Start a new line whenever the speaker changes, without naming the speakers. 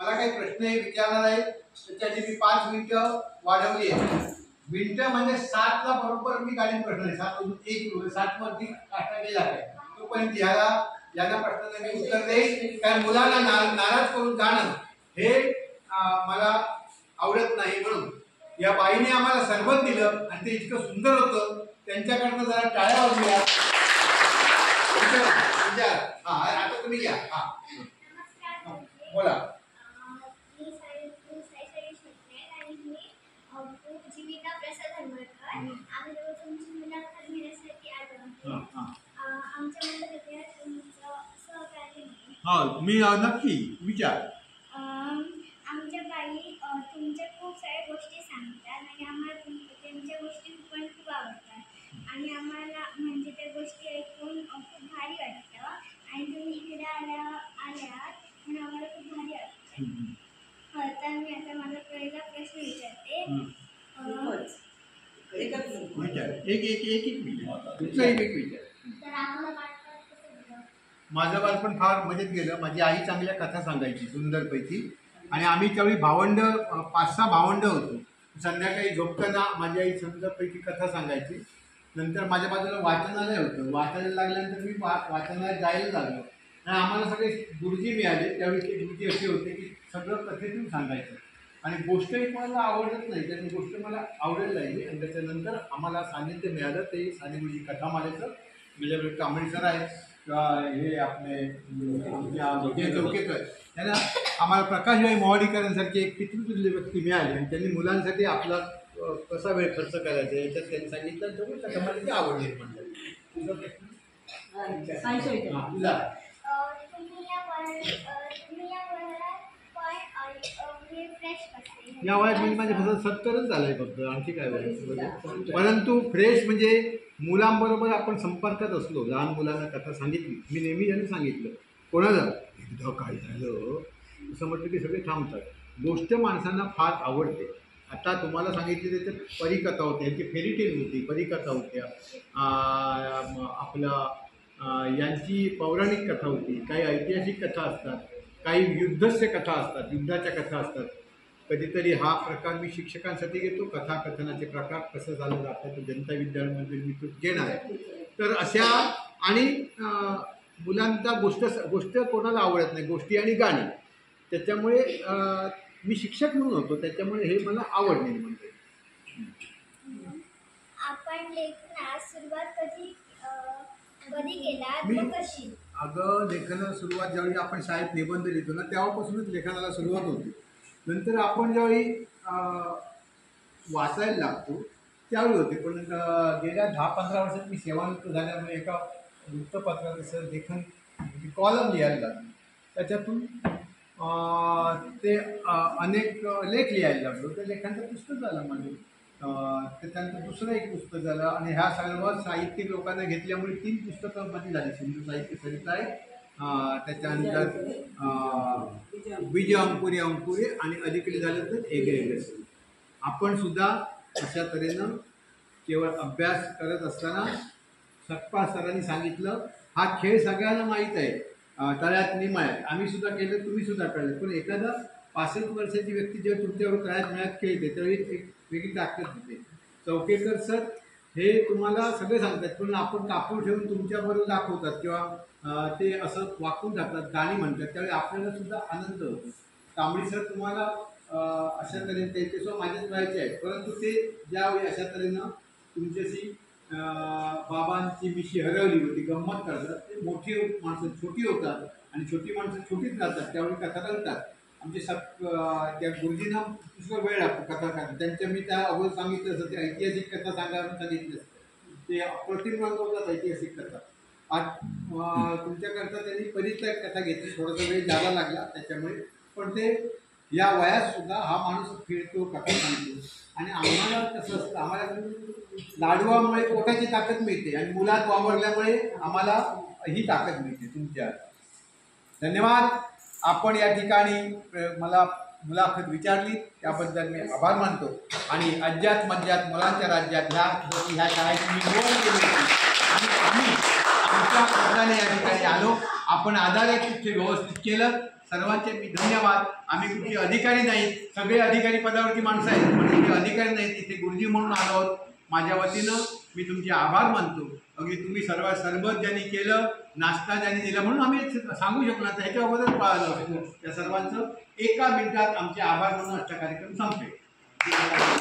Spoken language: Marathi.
मला काही प्रश्न विचारणार आहे त्याच्यासाठी मी 5 मिनिटं वाढवली आहे. मिनिटं म्हणजे 7 ला बरोबर मी गाडी प्रश्न 7 वरती काटा गेला आहे तोपर्यंत याला प्रश्नाला मी उत्तर देईन. कारण मुलांना नाराज करून जाणं हे मला आवडत नाही. म्हणून या बाईने आम्हाला सरबत दिलं आणि ते इतकं सुंदर होतं. त्यांच्याकडनं जरा टाळ्या वाजल्या. विचार आता तुम्ही घ्या. बोला. मी नक्की विचार.
आमच्या बाई तुमच्या खूप साऱ्या गोष्टी सांगतात आणि आम्हाला त्यांच्या गोष्टी पण खूप आवडतात आणि आम्हाला म्हणजे त्या गोष्टी ऐकून खूप भारी वाटतं आणि तुम्ही इकडे आल्यात म्हणून आम्हाला खूप भारी वाटतं. तर मी आता माझा पहिला प्रश्न विचारते.
माझं बालपण फार मजेत गेलं. माझी आई चांगल्या कथा सांगायची सुंदरपैकी आणि आम्ही त्यावेळी 5-6 भावंड होतो. संध्याकाळी झोपताना माझी आई सुंदरपैकी कथा सांगायची. नंतर माझ्या बाजूला वाचनालय होतं. वाचायला लागल्यानंतर मी वाचनालयात जायला लागलो आणि आम्हाला सगळे गुरुजी मिळाले. त्यावेळी ते गुरुजी असे होते की सगळं कथेतून सांगायचं आणि गोष्टही कोणाला आवडत नाही त्याची गोष्ट मला आवडायला लागली. आणि त्याच्यानंतर आम्हाला सानिध्य मिळालं. ते साने गुरुजी कथा मारायचं. म्हणजे कांबळे सर आहेत किंवा हे आपले विजय चौकेकर त्यांना आम्हाला प्रकाशभाई मोवाडीकरांसारखी एक पितृतुल्य व्यक्ती मिळाली आणि त्यांनी मुलांसाठी आपला कसा वेळ खर्च करायचा याच्यात त्यांनी सांगितलं. तर कथा मला ती आवड निर्माण झाली. तुझा या वयात म्हणजे माझे फक्त 70च झालंय फक्त. आणखी काय वय. परंतु फ्रेश म्हणजे मुलांबरोबर आपण संपर्कात असलो. लहान मुलांना कथा सांगितली. मी नेहमी यांनी सांगितलं कोणाला एकदा काय झालं असं म्हटलं की सगळे थांबतात. गोष्ट माणसांना फार आवडते. आता तुम्हाला सांगितली त्याच्यात परिकथा होत्या. यांची फेरीटेल होती, परिकथा होत्या, आपलं यांची पौराणिक कथा होती, काही ऐतिहासिक कथा असतात, काही युद्धस्य कथा असतात, युद्धाच्या कथा असतात. कधीतरी हा प्रकार मी शिक्षकांसाठी घेतो. कथाकथनाचे प्रकार कसं झालं जातं तर जनता विद्यालयामध्ये मी तो घेणार आहे. तर अशा आणि मुलांचा गोष्ट कोणाला आवडत नाही. गोष्टी आणि गाणी. त्याच्यामुळे मी शिक्षक म्हणून होतो. त्याच्यामुळे हे मला आवड निर्माण झाली.
आपण लेखनास सुरुवात कधी केला कशी?
अगं लेखनाला सुरुवात ज्यावेळी आपण शाळेत निबंध लिहितो ना तेव्हापासूनच लेखनाला सुरुवात होती. नंतर आपण ज्यावेळी वाचायला लागतो त्यावेळी होते. पण गेल्या 10-15 वर्षात मी सेवानिवृत्त झाल्यामुळे एका वृत्तपत्राचं लेखन कॉलम लिहायला लागलो. त्याच्यातून ते अनेक लेख लिहायला लागलो. त्या लेखांचं पुस्तक झालं माझं. त्याच्यानंतर दुसरं एक पुस्तक झालं आणि ह्या सर्व साहित्यिक लोकांना घेतल्यामुळे 3 पुस्तकं मध्ये झाली. सिंधू साहित्य सरिता आहे, त्याच्यानंतर बीज अंकुरे आणि अलीकडे झालं तर एक आपण सुद्धा अशा तऱ्हेनं केवळ अभ्यास करत असताना सकपा सरांनी सांगितलं हा खेळ सगळ्यांना माहीत आहे. तळ्यात निमाळ्यात आम्ही सुद्धा केलं, तुम्ही सुद्धा कळलं. पण एखादा 65 वर्षाची व्यक्ती जेव्हा तुमच्यावर तळ्यात मिळ्यात खेळते त्यावेळी एक वेगळी ताकद होते. चौकेकर सर हे तुम्हाला सगळे सांगतात पण आपण कापूर ठेवून तुमच्याबरोबर दाखवतात किंवा ते असं वाकून जातात, गाणी म्हणतात त्यावेळी आपल्याला सुद्धा आनंद होतो. कांबळे सर तुम्हाला अशा तऱ्हेने त्याच्यासोबत माझ्याच व्हायचे आहेत. परंतु ते ज्यावेळी अशा तऱ्हेनं तुमच्याशी बाबांची मिशी हरवली होती गंमत करतात. ते मोठी माणसं छोटी होतात आणि छोटी माणसं छोटीच राहतात त्यावेळी कथा करतात. आमचे त्या गुरुजींना पुष्कळ वेळ लागतो कथा करतात. त्यांच्या मी त्या अगोदर सांगितलं असतं ते ऐतिहासिक कथा सांगायला सांगितलं असतं. ते अप्रतिम रंगवतात ऐतिहासिक कथा. आज तुमच्याकरता त्यांनी परिचय कथा घेतली. थोडासा वेळ जायला लागला त्याच्यामुळे. पण ते या वयात सुद्धा हा माणूस फिरतो कथा सांगतो. आणि आम्हाला कसं असतं आम्हाला लाडवामुळे पोटाची ताकद मिळते आणि मुलात वावरल्यामुळे आम्हाला ही ताकद मिळते. तुमच्या धन्यवाद. आपण या ठिकाणी मला मुलाखत विचारली त्याबद्दल मी आभार मानतो. आणि अज्यात मज्जात मुलांच्या राज्यात ह्या शाळेची मी नोंद केली होती आणि आम्ही आमच्या पदाने या ठिकाणी आलो. आपण आधार व्यवस्थित केलं. सर्वांचे मी धन्यवाद. आम्ही कुठे अधिकारी नाहीत, सगळे अधिकारी पदावरती माणसं आहेत, पण कुठे अधिकारी नाहीत, इथे गुरुजी म्हणून आलो आहोत. माझ्या वतीनं मी तुमचे आभार मानतो. अगदी तुम्ही सरबत ज्यांनी केलं, नाश्ता ज्यांनी दिला म्हणून आम्ही सांगू शकलो ना, ह्याच्या अगोदर पाळलं. त्या सर्वांचं एका मिनिटात आमचे आभार म्हणून आजचा कार्यक्रम संपले.